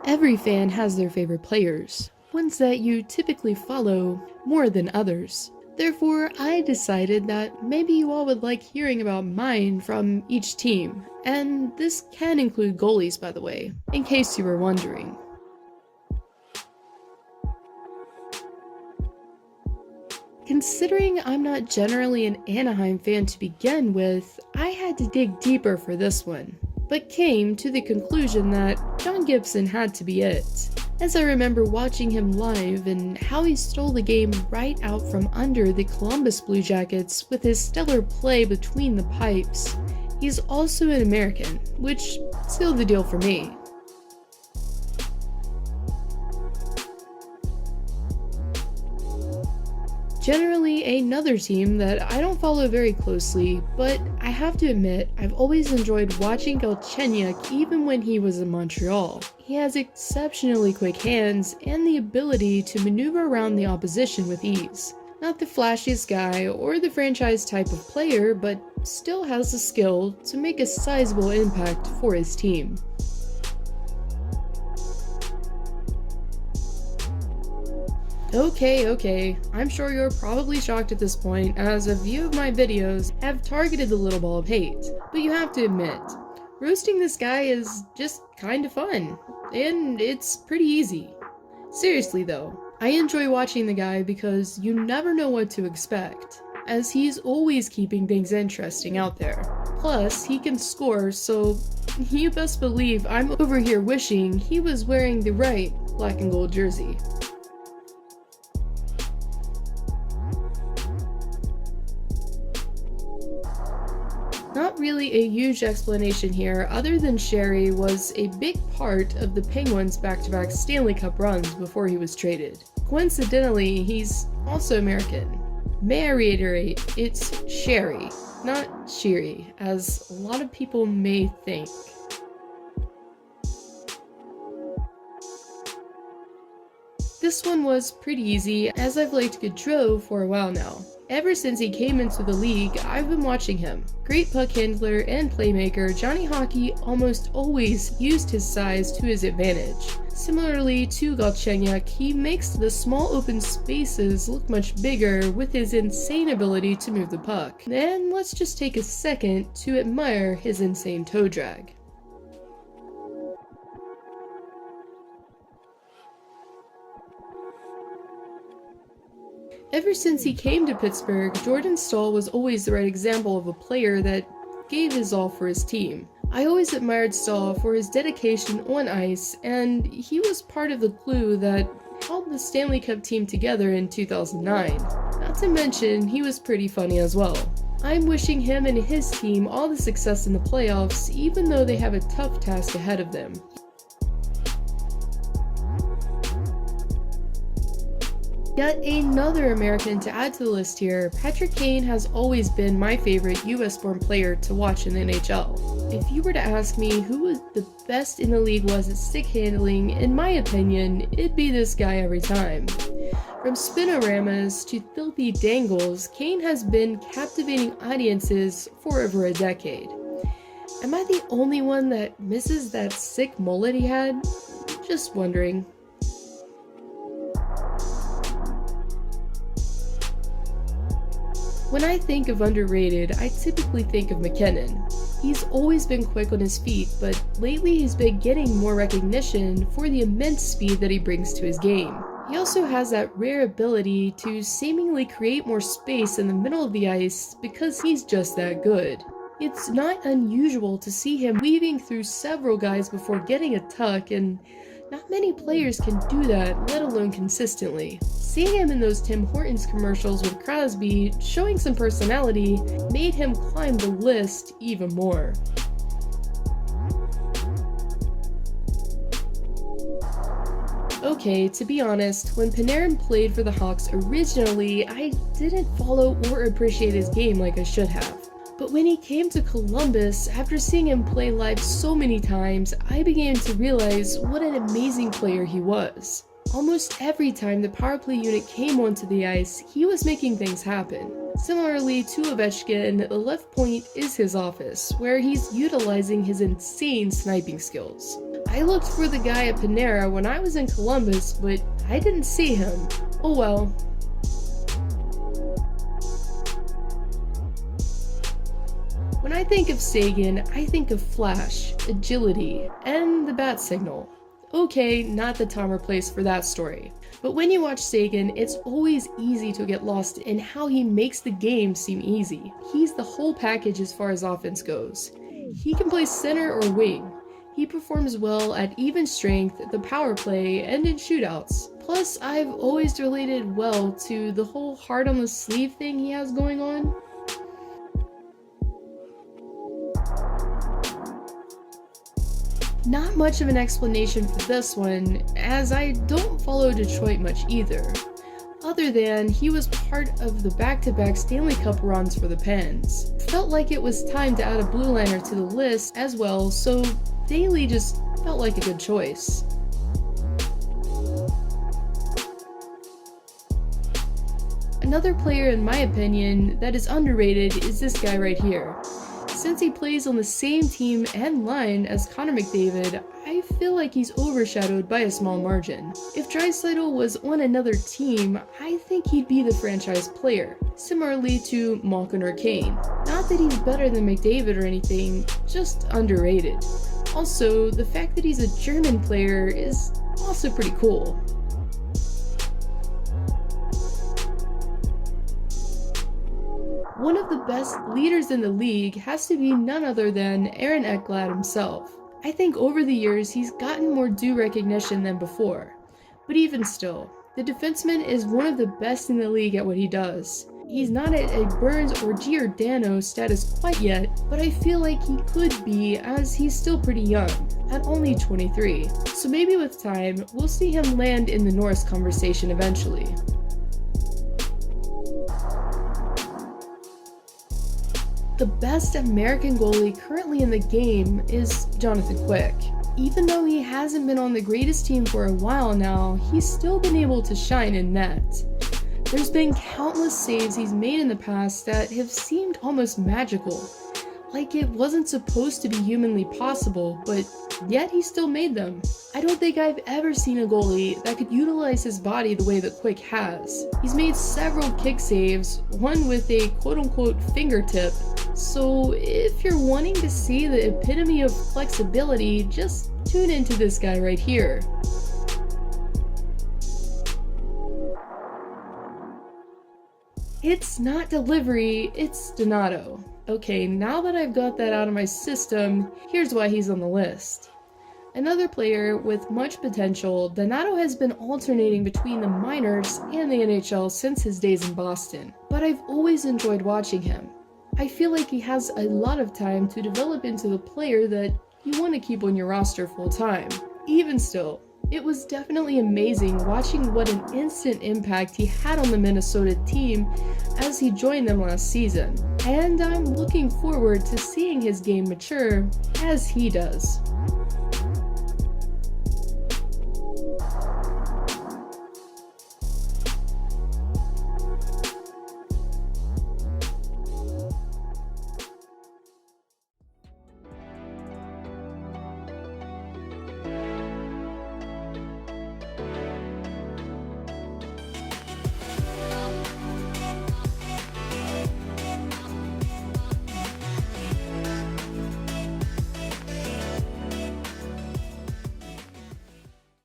Every fan has their favorite players, ones that you typically follow more than others. Therefore, I decided that maybe you all would like hearing about mine from each team, and this can include goalies, by the way, in case you were wondering. Considering I'm not generally an Anaheim fan to begin with, I had to dig deeper for this one, but came to the conclusion that John Gibson had to be it, as I remember watching him live and how he stole the game right out from under the Columbus Blue Jackets with his stellar play between the pipes. He's also an American, which sealed the deal for me. Generally another team that I don't follow very closely, but I have to admit I've always enjoyed watching Galchenyuk even when he was in Montreal. He has exceptionally quick hands and the ability to maneuver around the opposition with ease. Not the flashiest guy or the franchise type of player, but still has the skill to make a sizable impact for his team. Okay, I'm sure you're probably shocked at this point, as a few of my videos have targeted the little ball of hate, but you have to admit, roasting this guy is just kinda fun, and it's pretty easy. Seriously though, I enjoy watching the guy because you never know what to expect, as he's always keeping things interesting out there. Plus, he can score, so you best believe I'm over here wishing he was wearing the right black and gold jersey. Not really a huge explanation here, other than Sherry was a big part of the Penguins' back-to-back Stanley Cup runs before he was traded. Coincidentally, he's also American. May I reiterate, it's Sherry, not Sherry, as a lot of people may think. This one was pretty easy, as I've liked Gaudreau for a while now. Ever since he came into the league, I've been watching him. Great puck handler and playmaker, Johnny Hockey almost always used his size to his advantage. Similarly to Galchenyuk, he makes the small open spaces look much bigger with his insane ability to move the puck. And let's just take a second to admire his insane toe drag. Ever since he came to Pittsburgh, Jordan Staal was always the right example of a player that gave his all for his team. I always admired Staal for his dedication on ice, and he was part of the glue that held the Stanley Cup team together in 2009. Not to mention, he was pretty funny as well. I'm wishing him and his team all the success in the playoffs, even though they have a tough task ahead of them. Yet another American to add to the list here, Patrick Kane has always been my favorite US-born player to watch in the NHL. If you were to ask me who was the best in the league was at stick handling, in my opinion, it'd be this guy every time. From spinoramas to filthy dangles, Kane has been captivating audiences for over a decade. Am I the only one that misses that sick mullet he had? Just wondering. When I think of underrated, I typically think of MacKinnon. He's always been quick on his feet, but lately he's been getting more recognition for the immense speed that he brings to his game. He also has that rare ability to seemingly create more space in the middle of the ice because he's just that good. It's not unusual to see him weaving through several guys before getting a tuck, and not many players can do that, let alone consistently. Seeing him in those Tim Hortons commercials with Crosby showing some personality made him climb the list even more. Okay, to be honest, when Panarin played for the Hawks originally, I didn't follow or appreciate his game like I should have. But when he came to Columbus, after seeing him play live so many times, I began to realize what an amazing player he was. Almost every time the power play unit came onto the ice, he was making things happen. Similarly to Ovechkin, the left point is his office, where he's utilizing his insane sniping skills. I looked for the guy at Panera when I was in Columbus, but I didn't see him. Oh well. When I think of Seguin, I think of flash, agility, and the bat signal. Okay, not the time or place for that story. But when you watch Seguin, it's always easy to get lost in how he makes the game seem easy. He's the whole package as far as offense goes. He can play center or wing. He performs well at even strength, the power play, and in shootouts. Plus, I've always related well to the whole heart on the sleeve thing he has going on. Not much of an explanation for this one, as I don't follow Detroit much either. Other than he was part of the back-to-back Stanley Cup runs for the Pens. Felt like it was time to add a blue liner to the list as well, so Daly just felt like a good choice. Another player in my opinion that is underrated is this guy right here. Since he plays on the same team and line as Connor McDavid, I feel like he's overshadowed by a small margin. If Draisaitl was on another team, I think he'd be the franchise player, similarly to Malkin or Kane. Not that he's better than McDavid or anything, just underrated. Also, the fact that he's a German player is also pretty cool. One of the best leaders in the league has to be none other than Aaron Ekblad himself. I think over the years he's gotten more due recognition than before. But even still, the defenseman is one of the best in the league at what he does. He's not at a Burns or Giordano status quite yet, but I feel like he could be as he's still pretty young, at only 23. So maybe with time, we'll see him land in the Norris conversation eventually. The best American goalie currently in the game is Jonathan Quick. Even though he hasn't been on the greatest team for a while now, he's still been able to shine in net. There's been countless saves he's made in the past that have seemed almost magical. Like it wasn't supposed to be humanly possible, but yet he still made them. I don't think I've ever seen a goalie that could utilize his body the way that Quick has. He's made several kick saves, one with a quote-unquote fingertip. So if you're wanting to see the epitome of flexibility, just tune into this guy right here. It's not delivery, it's Donato. Okay, now that I've got that out of my system, here's why he's on the list. Another player with much potential, Donato has been alternating between the minors and the NHL since his days in Boston, but I've always enjoyed watching him. I feel like he has a lot of time to develop into the player that you want to keep on your roster full time. Even still, it was definitely amazing watching what an instant impact he had on the Minnesota team as he joined them last season, and I'm looking forward to seeing his game mature as he does.